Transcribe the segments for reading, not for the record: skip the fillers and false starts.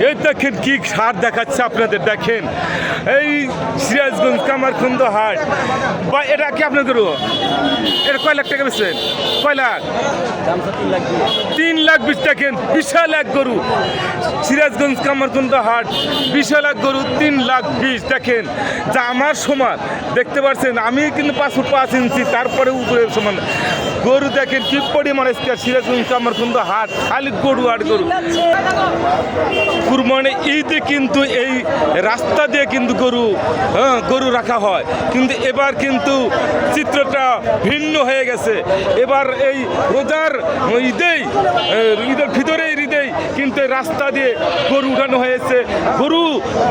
এই দেখেন কি হাট দেখাচ্ছে আপনাদের, দেখেন এই সিরাজগঞ্জ কামারখন্দ হাট। বা এটা কি আপনার গরু? এটা কয় লাখ টাকা বেচছেন? কয় লাখ? 3,20,000। দেখেন বিশাল এক গরু, সিরাজগঞ্জ কামারখন্দ হাট, বিশাল এক গরু 3,20,000। দেখেন যা আমার সমান, দেখতে পাচ্ছেন আমি কিন্তু 5 ফুট 5 ইঞ্চি, তারপরে উপরে সমান গরু। দেখেন কি পরিমাণ সিরাজগঞ্জ কামারখন্দ হাট, খালি গরু আর গরু। কুরবানি ঈদে কিন্তু এই রাস্তা দিয়ে কিন্তু গরু রাখা হয়, কিন্তু এবার কিন্তু চিত্রটা ভিন্ন হয়ে গেছে। এবার এই রোজার ঈদের ভিতরে ঈদেই কিন্তু এই রাস্তা দিয়ে গরু উঠানো হয়েছে। গরু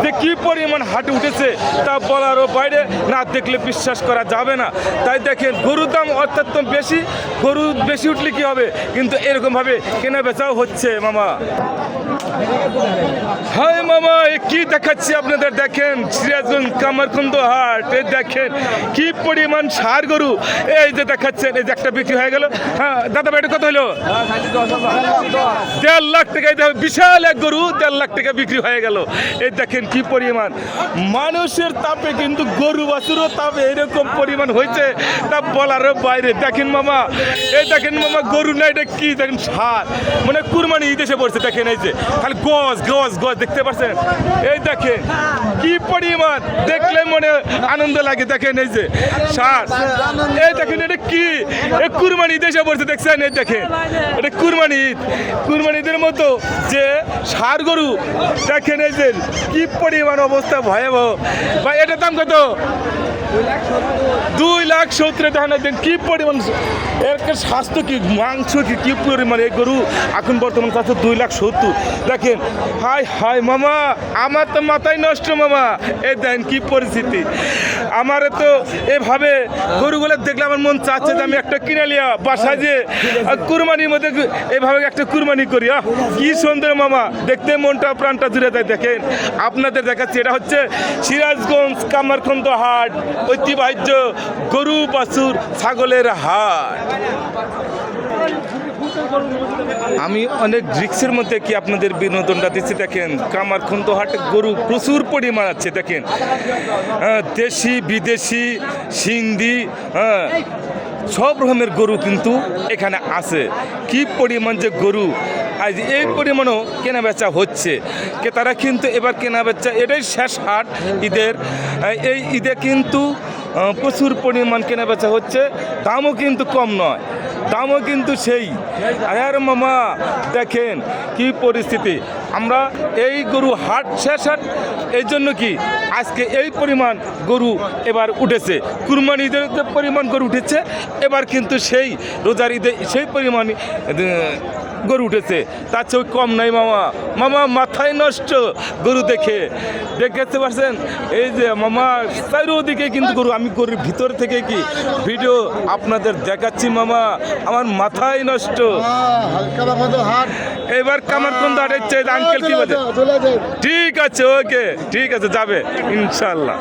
যে কি পরিমাণ হাটে উঠেছে তা বলারও বাইরে, না দেখলে বিশ্বাস করা যাবে না। তাই দেখেন গরুর দাম অত্যন্ত বেশি, গরু বেশি উঠলে কি হবে, কিন্তু এরকমভাবে কেনা বেচাও হচ্ছে মামা। হাই মামা, কি দেখাচ্ছি আপনাদের, দেখেন সিরাজগঞ্জ কামারখন্দ হাট। এই দেখেন কি পরিমাণ ষাঁড় গরু, এই যে দেখাচ্ছেন। এই যে একটা বিক্রি হয়ে গেল। হ্যাঁ দাদা ভাই, এটা কত হলো? 1.5 লাখ টাকা। বিশাল এক গরু 1.5 লাখ টাকা বিক্রি হয়ে গেল। এই দেখেন কি পরিমাণ মানুষের তাপে কিন্তু গরু বাছুরও তাপে এরকম পরিমাণ হয়েছে, তা বলারও বাইরে। দেখেন মামা, এই দেখেন মামা গরু না, এটা কি দেখেন ষাঁড়, মানে কুরবানি ঈদ এসে পড়ছে। দেখেন এই যে খালি গজ গজ গজ, দেখতে পাচ্ছেন? এই দেখেন কি পরিমাণ, দেখলে মনে আনন্দ লাগে। দেখেন এই যে ষাঁড়, এই দেখেন এটা কি, এই কুরবানি ঈদ এসে পড়ছে, দেখছেন? এই দেখেন এটা কুরবানি ঈদ, কুরবানি ঈদের মতো যে ষাঁড় গরু। দেখেন এই যে কি পরিমাণ অবস্থা ভয়াবহ। ভাই এটার দাম কত? 2,70,000। দেখেন কি পরিমাণ, এর স্বাস্থ্য কি, মাংস কি, কি পরিমাণ এই গরু এখন বর্তমান স্বাস্থ্য 2,70,000। দেখেন হাই হাই মামা, আমার তো মাথায় নষ্ট মামা। এই দেখেন কি পরিস্থিতি। আমার তো এভাবে গরুগুলো দেখলে আমার মন চাচ্ছে যে আমি একটা কিনে লিয়া বাসায় যে কুরবানির মধ্যে এভাবে একটা কুরবানি করি। কি সুন্দর মামা, দেখতে মনটা প্রাণটা জুড়ে যায়। দেখেন আপনাদের দেখাচ্ছি, এটা হচ্ছে সিরাজগঞ্জ কামারখন্দ হাট, ঐতিহ্য গরু বাছুর ছাগলের হাট। আমি অনেক রিক্সের মধ্যে কি আপনাদের বিনোদনটা দিচ্ছি। দেখেন কামারখন্দ হাটে গরু প্রচুর পরিমাণ আছে। দেখেন দেশি বিদেশি সিন্ধি সব রকমের গরু কিন্তু এখানে আছে। কি পরিমাণ যে গরু, আজ এই পরিমাণও কেনা বেচা হচ্ছে। তারা কিন্তু এবার কেনা বেচা, এটাই শেষ হাট ঈদের। এই ঈদে কিন্তু প্রচুর পরিমাণ কেনা বেচা হচ্ছে, দামও কিন্তু কম নয়, দামও কিন্তু সেই। আর মামা দেখেন কি পরিস্থিতি। আমরা এই গরু হাট শেষ হাট, এই জন্য কি আজকে এই পরিমাণ গরু এবার উঠেছে। কুরবানি ঈদের পরিমাণ গরু উঠেছে, এবার কিন্তু সেই রোজার ঈদে সেই পরিমাণ গরু উঠেছে, তার চেয়ে কম নাই মামা। মামা মাথায় নষ্ট গরু দেখতে পাচ্ছেন? এই যে মামা চারিদিকে কিন্তু গরু, আমি গরুর ভিতর থেকে কি ভিডিও আপনাদের দেখাচ্ছি মামা, আমার মাথায় নষ্ট। এবার কামারখন্দ হাটের চাই আঙ্কেল কি বলে? ঠিক আছে, ওকে, ঠিক আছে, যাবে ইনশাল্লাহ।